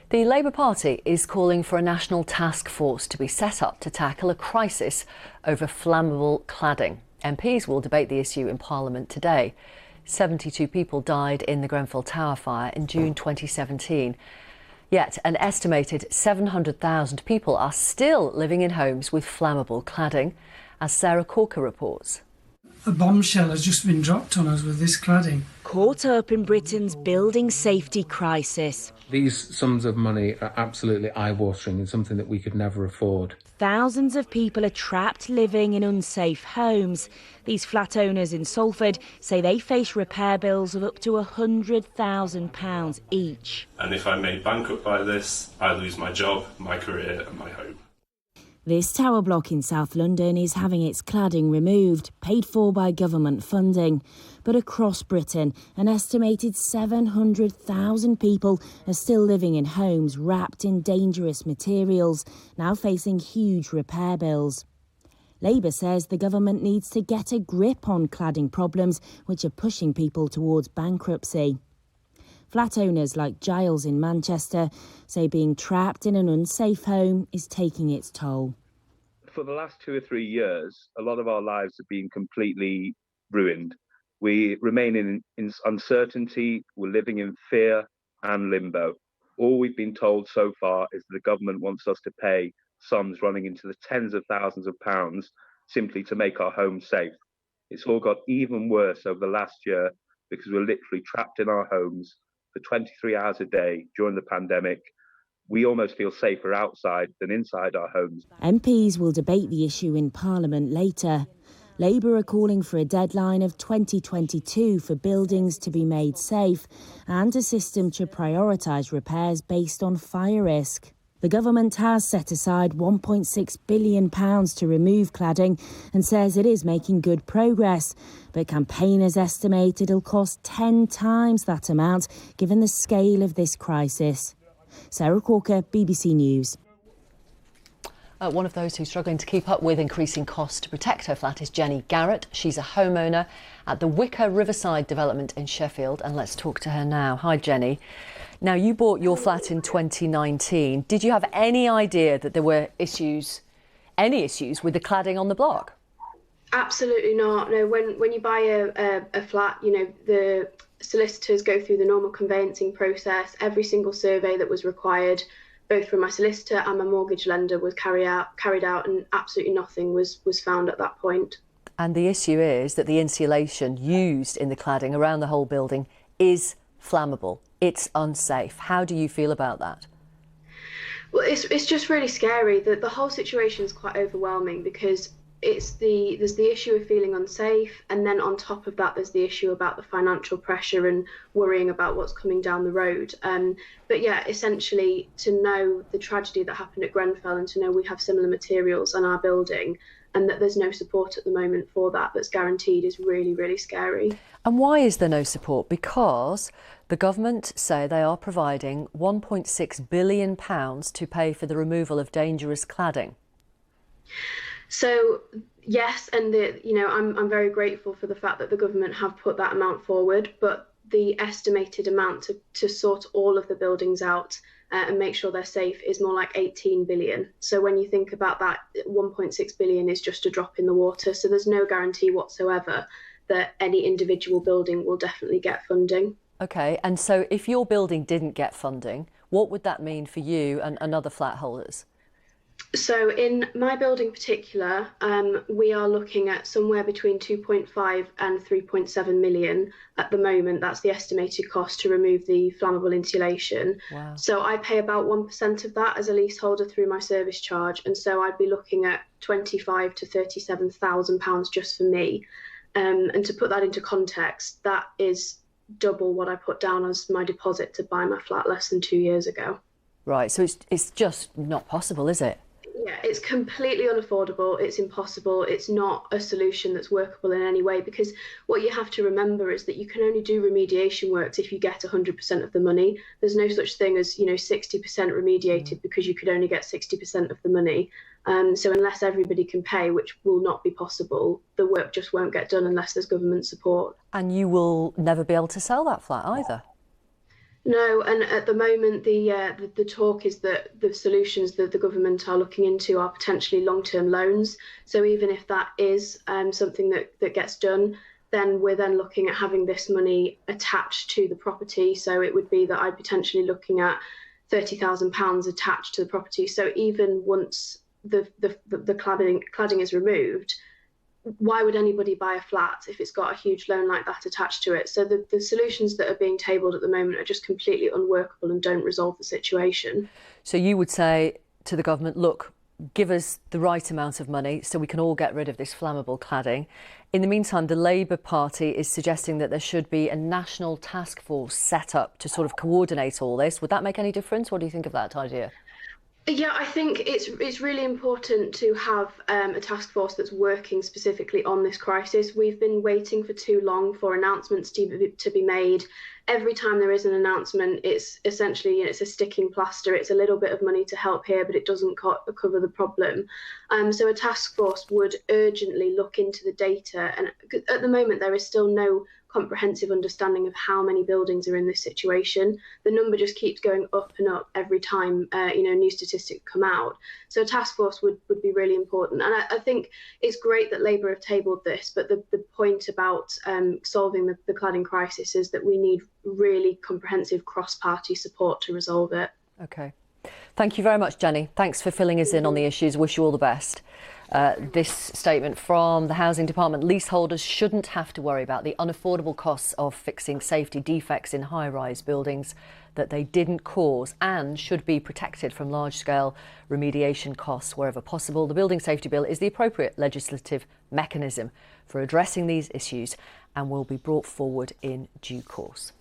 The Labour Party is calling for a national task force to be set up to tackle a crisis over flammable cladding. MPs will debate the issue in Parliament today. 72 people died in the Grenfell Tower fire in June 2017. Yet an estimated 700,000 people are still living in homes with flammable cladding, as Sarah Corker reports. A bombshell has just been dropped on us with this cladding. Caught up in Britain's building safety crisis. These sums of money are absolutely eye-watering and something that we could never afford. Thousands of people are trapped living in unsafe homes. These flat owners in Salford say they face repair bills of up to £100,000 each. And if I'm made bankrupt by this, I lose my job, my career and my home. This tower block in South London is having its cladding removed, paid for by government funding. But across Britain, an estimated 700,000 people are still living in homes wrapped in dangerous materials, now facing huge repair bills. Labour says the government needs to get a grip on cladding problems, which are pushing people towards bankruptcy. Flat owners like Giles in Manchester say being trapped in an unsafe home is taking its toll. For the last 2 or 3 years, a lot of our lives have been completely ruined. We remain in uncertainty, we're living in fear and limbo. All we've been told so far is that the government wants us to pay sums running into the tens of thousands of pounds simply to make our homes safe. It's all got even worse over the last year because we're literally trapped in our homes for 23 hours a day during the pandemic. We almost feel safer outside than inside our homes. MPs will debate the issue in Parliament later. Labour are calling for a deadline of 2022 for buildings to be made safe and a system to prioritise repairs based on fire risk. The government has set aside £1.6 billion to remove cladding and says it is making good progress. But campaigners estimate it'll cost 10 times that amount, given the scale of this crisis. Sarah Corker, BBC News. One of those who's struggling to keep up with increasing costs to protect her flat is Jenni Garrett. She's a homeowner at the Wicker Riverside development in Sheffield, and let's talk to her now. Hi, Jenni. Now, you bought your flat in 2019. Did you have any idea that there were any issues with the cladding on the block? Absolutely not. No, when you buy a flat, you know, the solicitors go through the normal conveyancing process. Every single survey that was required, both from my solicitor and my mortgage lender, was carried out, and absolutely nothing was found at that point. And the issue is that the insulation used in the cladding around the whole building is flammable. It's unsafe. How do you feel about that? Well, it's just really scary. The whole situation is quite overwhelming because there's the issue of feeling unsafe, and then on top of that there's the issue about the financial pressure and worrying about what's coming down the road. But yeah, essentially, to know the tragedy that happened at Grenfell and to know we have similar materials on our building and that there's no support at the moment for that's guaranteed is really, really scary. And why is there no support? Because the government say they are providing £1.6 billion to pay for the removal of dangerous cladding. So yes, and I'm very grateful for the fact that the government have put that amount forward, but the estimated amount to sort all of the buildings out and make sure they're safe is more like 18 billion. So when you think about that, 1.6 billion is just a drop in the water. So there's no guarantee whatsoever that any individual building will definitely get funding. OK, and so if your building didn't get funding, what would that mean for you and other flat holders? So in my building in particular, we are looking at somewhere between 2.5 and 3.7 million at the moment. That's the estimated cost to remove the flammable insulation. Wow. So I pay about 1% of that as a leaseholder through my service charge. And so I'd be looking at £25,000 to £37,000 just for me. And to put that into context, that is double what I put down as my deposit to buy my flat less than 2 years ago. Right, so it's just not possible, is it? Yeah, it's completely unaffordable. It's impossible. It's not a solution that's workable in any way, because what you have to remember is that you can only do remediation works if you get 100% of the money. There's no such thing as 60% remediated because you could only get 60% of the money. So unless everybody can pay, which will not be possible, the work just won't get done unless there's government support. And you will never be able to sell that flat either. No, and at the moment, the talk is that the solutions that the government are looking into are potentially long-term loans. So even if that is something that gets done, then we're then looking at having this money attached to the property. So it would be that I'd potentially looking at £30,000 attached to the property. So even once the cladding is removed, why would anybody buy a flat if it's got a huge loan like that attached to it? So the solutions that are being tabled at the moment are just completely unworkable and don't resolve the situation. So you would say to the government, look, give us the right amount of money so we can all get rid of this flammable cladding. In the meantime, the Labour Party is suggesting that there should be a national task force set up to sort of coordinate all this. Would that make any difference? What do you think of that idea? Yeah, I think it's really important to have a task force that's working specifically on this crisis. We've been waiting for too long for announcements to be made. Every time there is an announcement, it's essentially it's a sticking plaster. It's a little bit of money to help here, but it doesn't cover the problem. So a task force would urgently look into the data. And at the moment, there is still no comprehensive understanding of how many buildings are in this situation. The number just keeps going up and up every time new statistics come out. So a task force would be really important. And I think it's great that Labour have tabled this, but the point about solving the cladding crisis is that we need really comprehensive cross-party support to resolve it. OK. Thank you very much, Jenni. Thanks for filling us in on the issues. Wish you all the best. This statement from the Housing Department: leaseholders shouldn't have to worry about the unaffordable costs of fixing safety defects in high-rise buildings that they didn't cause, and should be protected from large-scale remediation costs wherever possible. The Building Safety Bill is the appropriate legislative mechanism for addressing these issues and will be brought forward in due course.